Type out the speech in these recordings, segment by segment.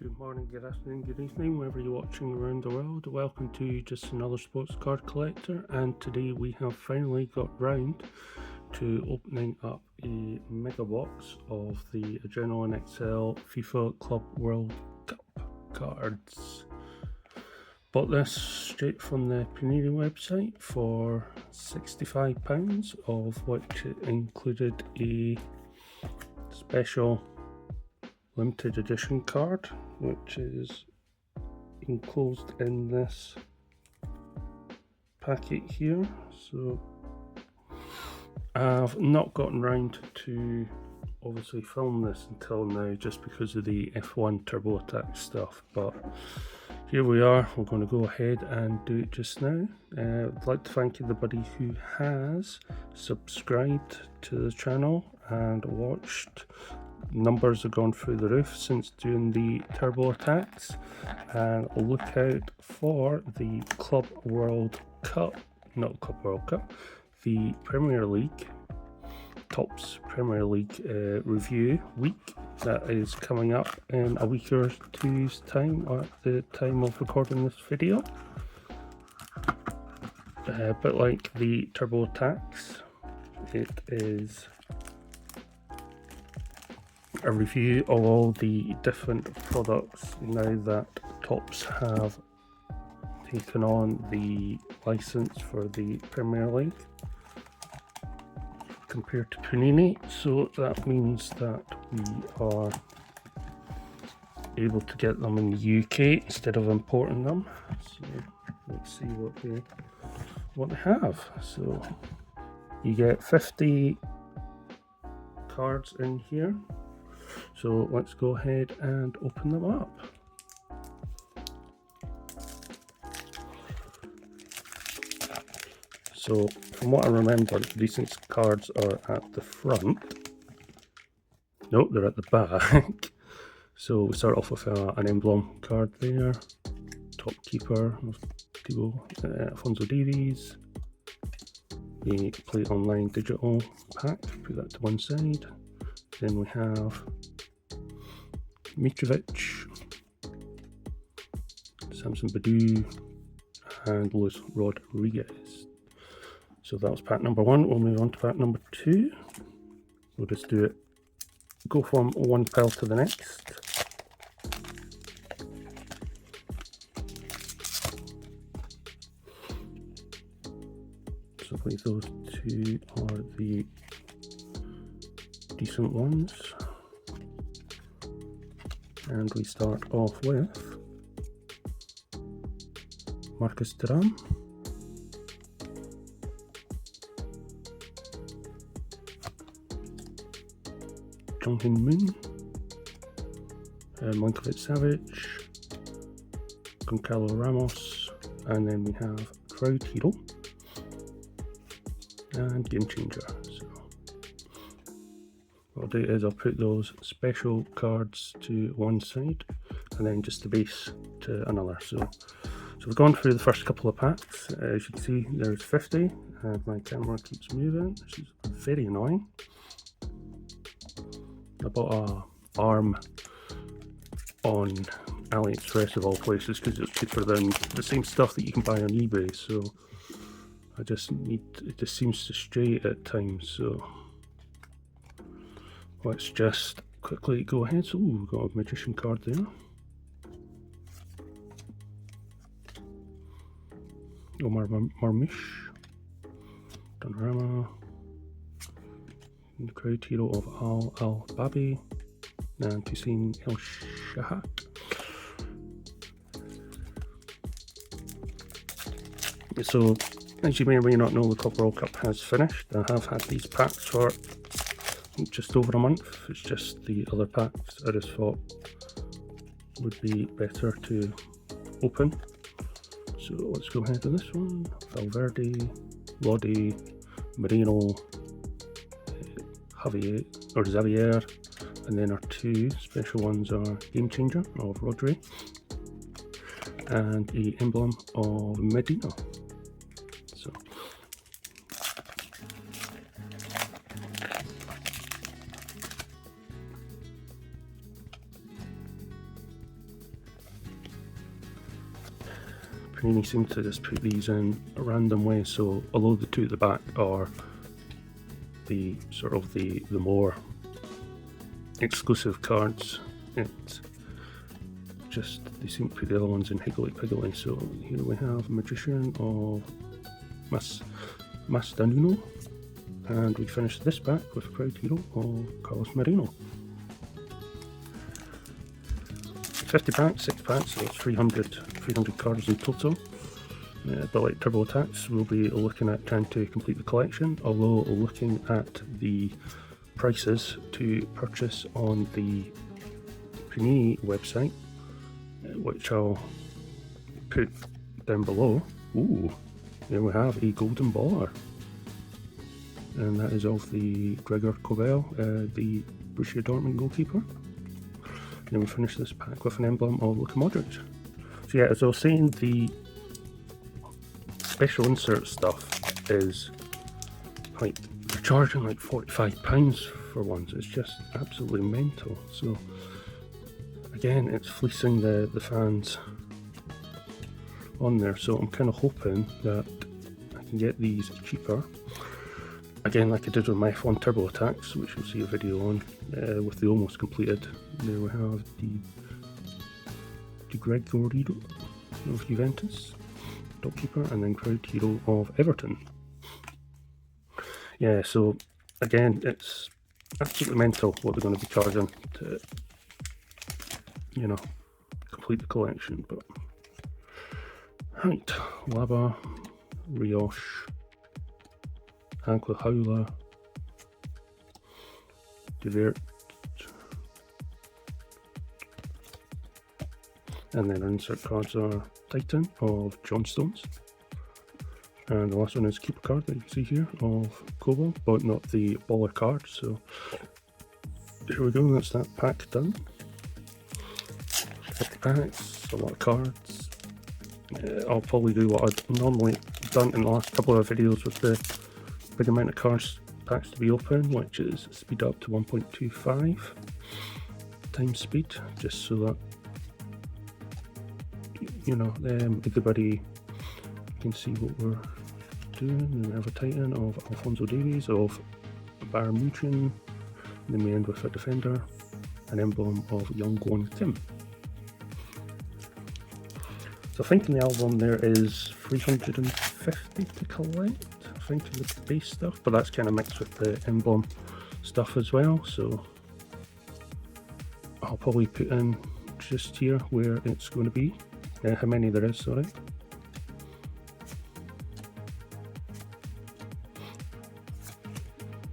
Good morning, good afternoon, good evening, wherever you're watching around the world. Welcome to Just Another Sports Card Collector, and today we have finally got round to opening up a Megabox of the Adrenalyn XL FIFA Club World Cup cards. Bought this straight from the Panini website for £65, of which it included a special limited edition card, which is enclosed in this packet here. So I've not gotten round to obviously film this until now, just because of the F1 Turbo Attack stuff, but here we are. We're going to go ahead and do it just now. I'd like to thank everybody who has subscribed to the channel and watched. Numbers have gone through the roof since doing the turbo attacks, and look out for the Club World Cup, not Club World Cup, the Premier League, Topps Premier League review week that is coming up in a week or two's time at the time of recording this video. But like the turbo attacks, it is a review of all the different products now that Topps have taken on the license for the Premier League compared to Panini. So that means that we are able to get them in the UK instead of importing them. So let's see what they have. So you get 50 cards in here. So let's go ahead and open them up. So from what I remember, these cards are at the front. Nope, they're at the back. So we start off with an emblem card there. Top keeper, Alfonso Davies. The Play Online digital pack, put that to one side. Then we have Mitrovic, Samson Badou, and Luis Rodriguez. So that was pack number one. We'll move on to pack number two. We'll just do it, go from one pile to the next. So I think those two are the decent ones. And we start off with Marcus Thuram, Jong-Hyun Moon, Milinkovic-Savic, Goncalo Ramos, and then we have Crowd Hero and Game Changer. So what I'll do is I'll put those special cards to one side and then just the base to another. So we've gone through the first couple of packs. As you can see, there's 50, and my camera keeps moving, which is very annoying. I bought a arm on AliExpress of all places because it's cheaper than the same stuff that you can buy on eBay. So I just need, it just seems to stray at times. So let's just quickly go ahead. So we've got a magician card there. Omar Marmish, Donnarumma, the Crowd Hero of Al Babi, and Hussein El Shahat. So as you may or may not know, the Club World Cup has finished. I have had these packs for just over a month. It's just the other packs I just thought would be better to open. So let's go ahead to this one. Valverde, Lodi, Marino, Xavier, and then our two special ones are Game Changer of Rodri and the emblem of Medina. So Panini seem to just put these in a random way, so although the two at the back are the sort of the more exclusive cards, it's just they seem to put the other ones in higgledy-piggledy. So here we have Magician of Mastanuno, and we finished this pack with Proud Hero of Carlos Moreno. 50 packs, 6 packs, so it's 300 cards in total. But like Turbo Attacks, we'll be looking at trying to complete the collection, although looking at the prices to purchase on the Panini website, which I'll put down below. Ooh, there we have a golden baller, and that is of the Gregor Kobel, the Borussia Dortmund goalkeeper. Then we finish this pack with an emblem of Luka Modric. So yeah, as I was saying, the special insert stuff is like, they're charging like £45 for ones. It's just absolutely mental. So again, it's fleecing the fans on there. So I'm kind of hoping that I can get these cheaper. Again, like I did with my F1 Turbo Attacks, which you'll see a video on, with the almost completed. There we have the Gregorido of Juventus, top keeper, and then Proud Hero of Everton. Yeah, so again, it's absolutely mental what they're going to be charging to, you know, complete the collection. But right, Laba, Rioche, Aqua Howler, Devert, and then our insert cards are Titan of John Stones, and the last one is Keeper card that you can see here of Kobo, but not the baller card. So here we go, that's that pack done. 50 packs, a lot of cards. I'll probably do what I've normally done in the last couple of videos with the big amount of cards packs to be open, which is speed up to 1.25 times speed, just so that, you know, everybody can see what we're doing. And we have a Titan of Alphonso Davies of Bayern Munich, and then we end with a defender, an emblem of Young Gwon Kim. So I think in the album there is 350 to collect, I think, of the base stuff, but that's kind of mixed with the emblem stuff as well. So I'll probably put in just here where it's going to be, how many there is, sorry.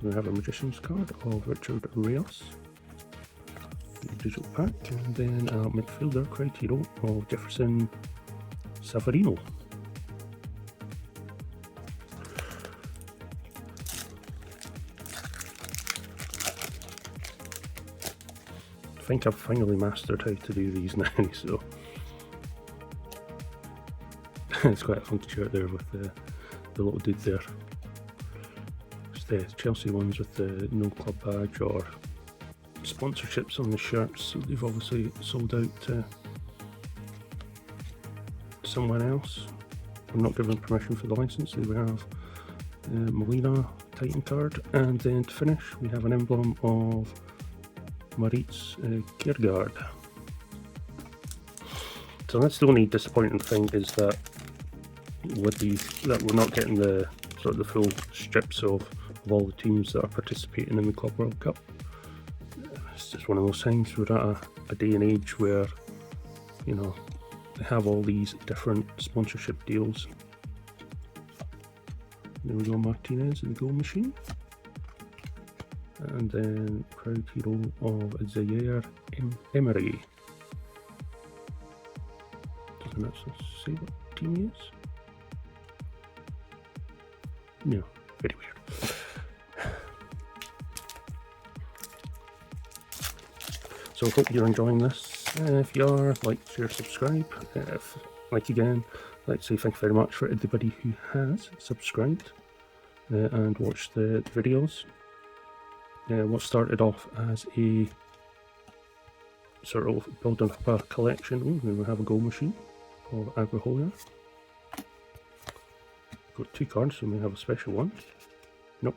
We have a Magician's card of Richard Rios, digital pack, and then a midfielder Proud Hero of Jefferson Savarino. I think I've finally mastered how to do these now, so it's quite a funky shirt there with the little dude there. It's the Chelsea ones with the no club badge or sponsorships on the shirts, so they've obviously sold out to someone else. I'm not given permission for the license. There we have Molina Titan card, and then to finish we have an emblem of Maritz Kiergaard. So that's the only disappointing thing, is that with these, that we're not getting the sort of the full strips of all the teams that are participating in the Club World Cup. It's just one of those things. We're at a day and age where, you know, they have all these different sponsorship deals. There we go, Martinez in the goal machine. And then Proud Hero of Zaire Emery. Doesn't actually say what team he is. No, very weird. So I hope you're enjoying this. If you are, like, share, subscribe. Again, I'd like to say thank you very much for everybody who has subscribed and watched the videos. What started off as a sort of building up a collection. Oh, we have a goal machine of Aguijoya. got 2 cards, so we may have a special one. Nope,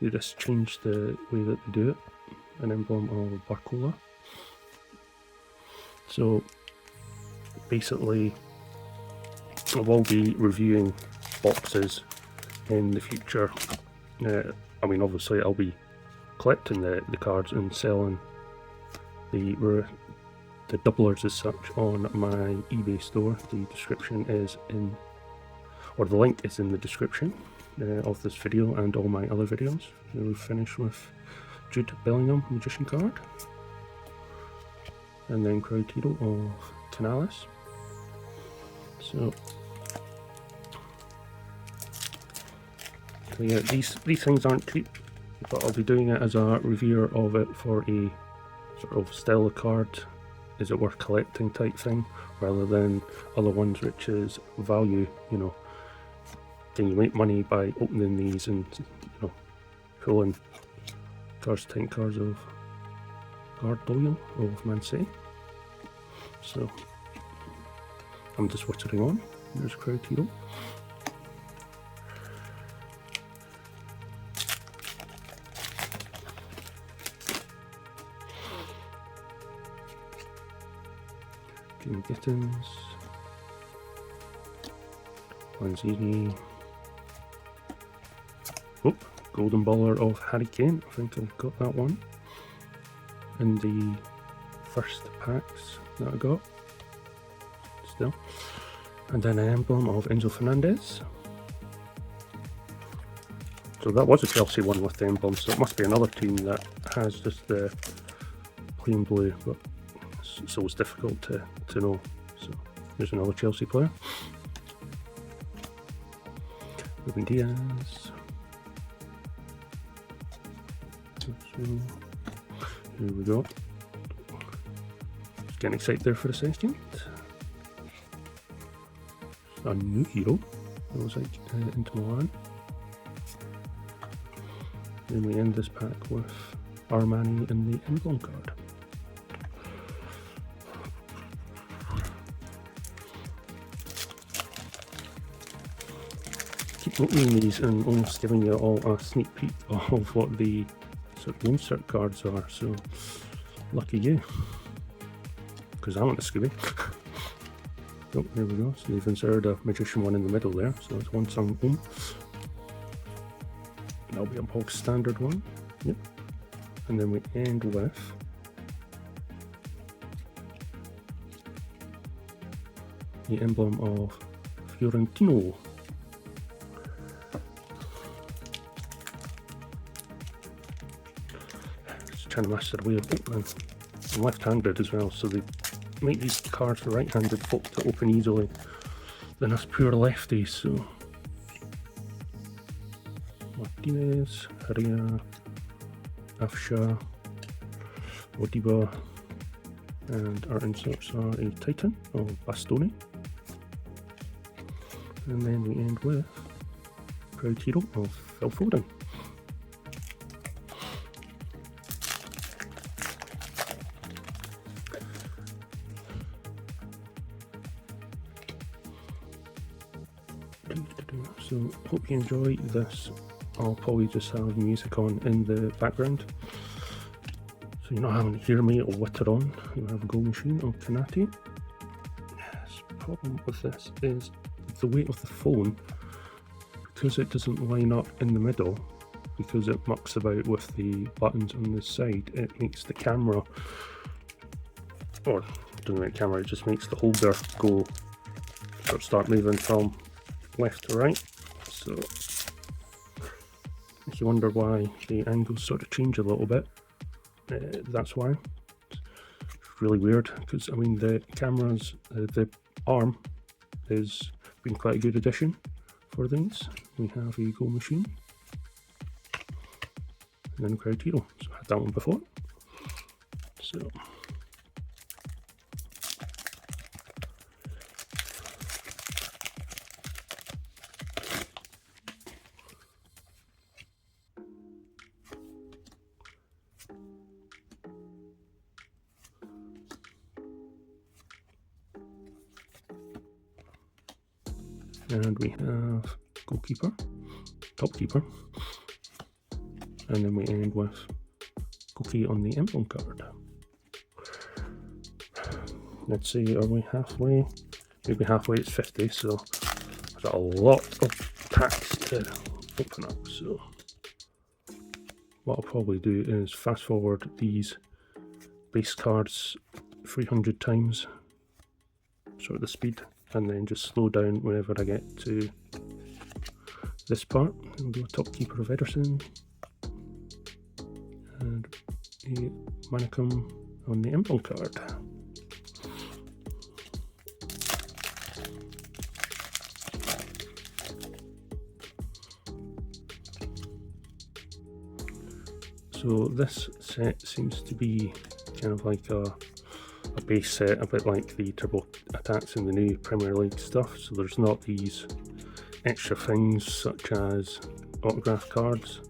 they just changed the way that they do it. An emblem of Barcola. So basically, I will be reviewing boxes in the future. I mean, obviously I'll be collecting the cards and selling the doublers as such on my eBay store. The description is in, or the link is in the description of this video and all my other videos. So we finish with Jude Bellingham Magician card, and then Crowd Hero of Canales. So yeah, these things aren't cheap, but I'll be doing it as a reviewer of it for a sort of style of card, is it worth collecting type thing, rather than other ones which is value, you know, can you make money by opening these and, you know, pulling cards, 10 cards of Guard Loyal of Mansay. So I'm just wittering on. There's Crowd Hero. King Gittins. Lanzini. Oh, Golden Baller of Harry Kane. I think I've got that one in the first packs that I got still. And then an emblem of Enzo Fernandez. So that was a Chelsea one with the emblem, so it must be another team that has just the plain blue, but it's always difficult to know. So there's another Chelsea player. Ruben Diaz. So here we go. Just getting excited there for a second. A new hero. That was like into Milan. Then we end this pack with Armani in the emblem card. Keep opening these and almost giving you all a sneak peek of what the sort of insert cards are, so lucky you, because I want a Scooby. Oh, there we go, so they've inserted a Magician one in the middle there, so it's one sung home. That'll be a box standard one, yep. And then we end with the emblem of Fiorentino. Just trying to master the way of opening. I'm left-handed as well, so they make these cards for right-handed folk to open easily than us pure lefties. So Martinez, Herrera, Afsha, Odiba, and our inserts are a Titan of Bastoni. And then we end with Proud Hero of Phil Foden. So hope you enjoy this. I'll probably just have music on in the background, so you're not having to hear me or witter on. You have a Goal Machine of Kanati. Yes, problem with this is the weight of the phone, because it doesn't line up in the middle, because it mucks about with the buttons on the side. It makes the camera, or doesn't make the camera, it just makes the holder go or start moving from left to right. So if you wonder why the angles sort of change a little bit, that's why. It's really weird, because I mean the cameras, the arm has been quite a good addition for these. We have a Goal Machine and then Crowd Hero. So I had that one before. So and we have goalkeeper, top keeper, and then we end with cookie on the emblem card. Let's see, are we halfway? Maybe halfway. It's 50, so there's a lot of packs to open up. So what I'll probably do is fast forward these base cards 300 times, sort of the speed, and then just slow down whenever I get to this part. We'll do a top keeper of Ederson and a Manicum on the emblem card. So this set seems to be kind of like a base set, a bit like the turbo attacks in the new Premier League stuff. So there's not these extra things such as autograph cards.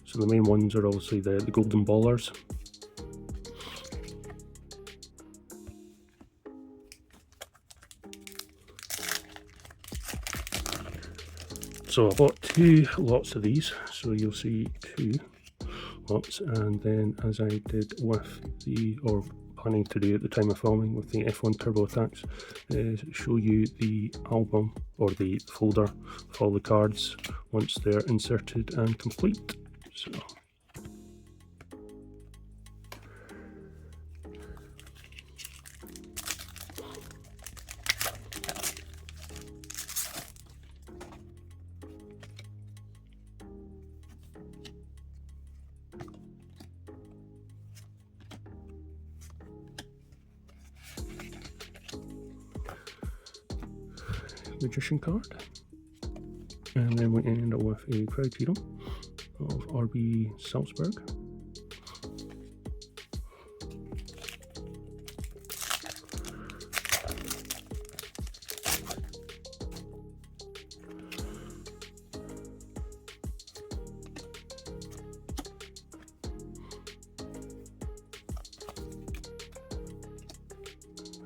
So the main ones are obviously the golden ballers. So I bought 2 lots of these, so you'll see 2 lots, and then as I did with the, or planning to do at the time of filming with the F1 Turbo Attacks, is show you the album or the folder with all the cards once they're inserted and complete. So Magician card, and then we end up with a crowd hero of RB Salzburg,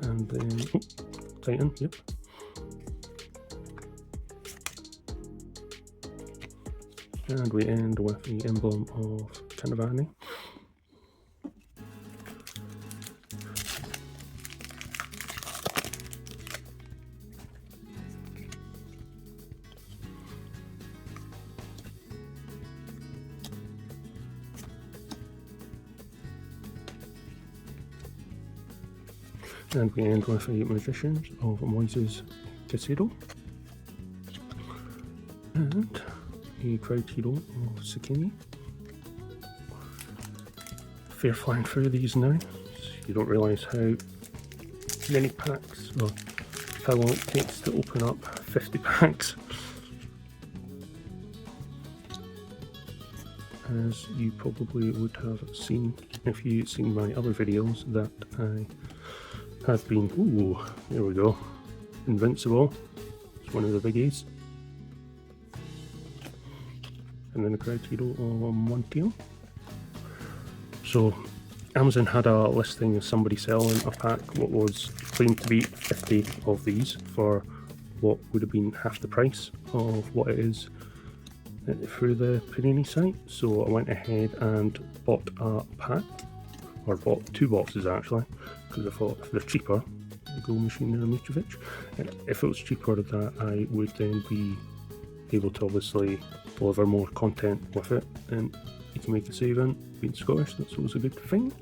and then Titan, yep. And we end with the emblem of Cannavani. And we end with a Magicians of Moises Caicedo. And a crowd hero of Sakini. Fair flying through these now, so you don't realise how many packs, or how long it takes to open up 50 packs. As you probably would have seen if you'd seen my other videos, that I have been, ooh, there we go, Invincible, it's one of the biggies. And then a crowd hero on Montiel. So Amazon had a listing of somebody selling a pack what was claimed to be 50 of these for what would have been half the price of what it is through the Panini site. So I went ahead and bought a pack, or bought 2 boxes actually, because I thought if they're cheaper, the goal machine or Mitrovic, if it was cheaper, that I would then be able to obviously deliver more content with it, and you can make a saving. Being Scottish, that's always a good thing.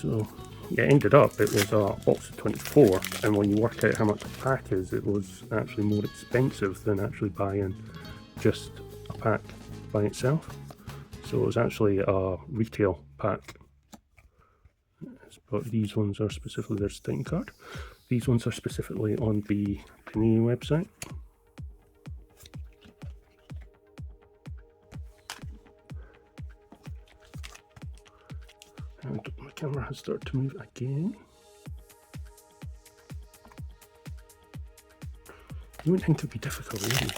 So yeah, it ended up, it was a box of 24, and when you work out how much a pack is, it was actually more expensive than actually buying just a pack by itself. So it was actually a retail pack. But these ones are specifically, there's Titan card. These ones are specifically on the Panini website. And my camera has started to move again. You wouldn't think it would be difficult, would you?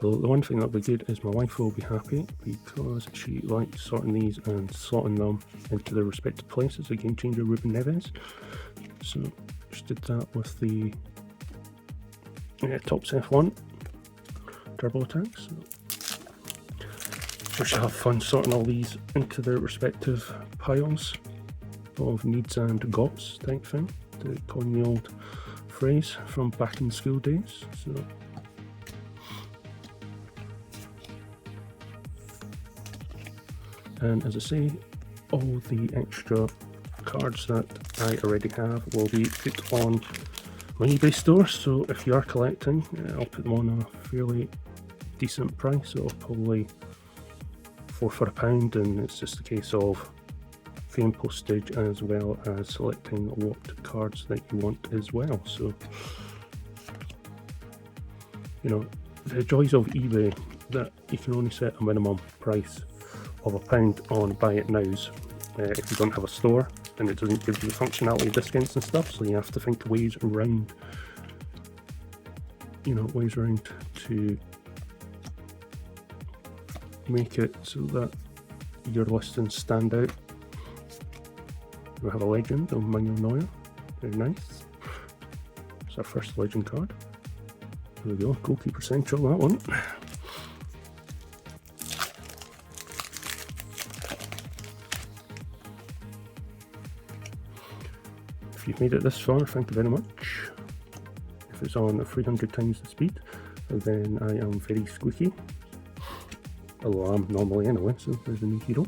Although the one thing that'll be good is my wife will be happy because she likes sorting these and slotting them into their respective places. A Game Changer Ruben Neves. So she did that with the Topps F1 Turbo Attacks. So she'll have fun sorting all these into their respective piles of needs and gots type thing, to coin the old phrase from back in school days. So and as I say, all the extra cards that I already have will be put on my eBay store, so if you are collecting, I'll put them on a fairly decent price, so probably £4 for £1, and it's just a case of paying postage as well as selecting what cards that you want as well. So, you know, the joys of eBay, that you can only set a minimum price of £1 on buy it nows if you don't have a store, and it doesn't give you functionality discounts and stuff, so you have to think ways around, to make it so that your listings stand out. We have a legend of Manuel Neuer, very nice. It's our first legend card. There we go, goalkeeper central, that one. If you've made it this far, thank you very much. If it's on 300 times the speed, then I am very squeaky. Although I'm normally anyway, so there's a new hero.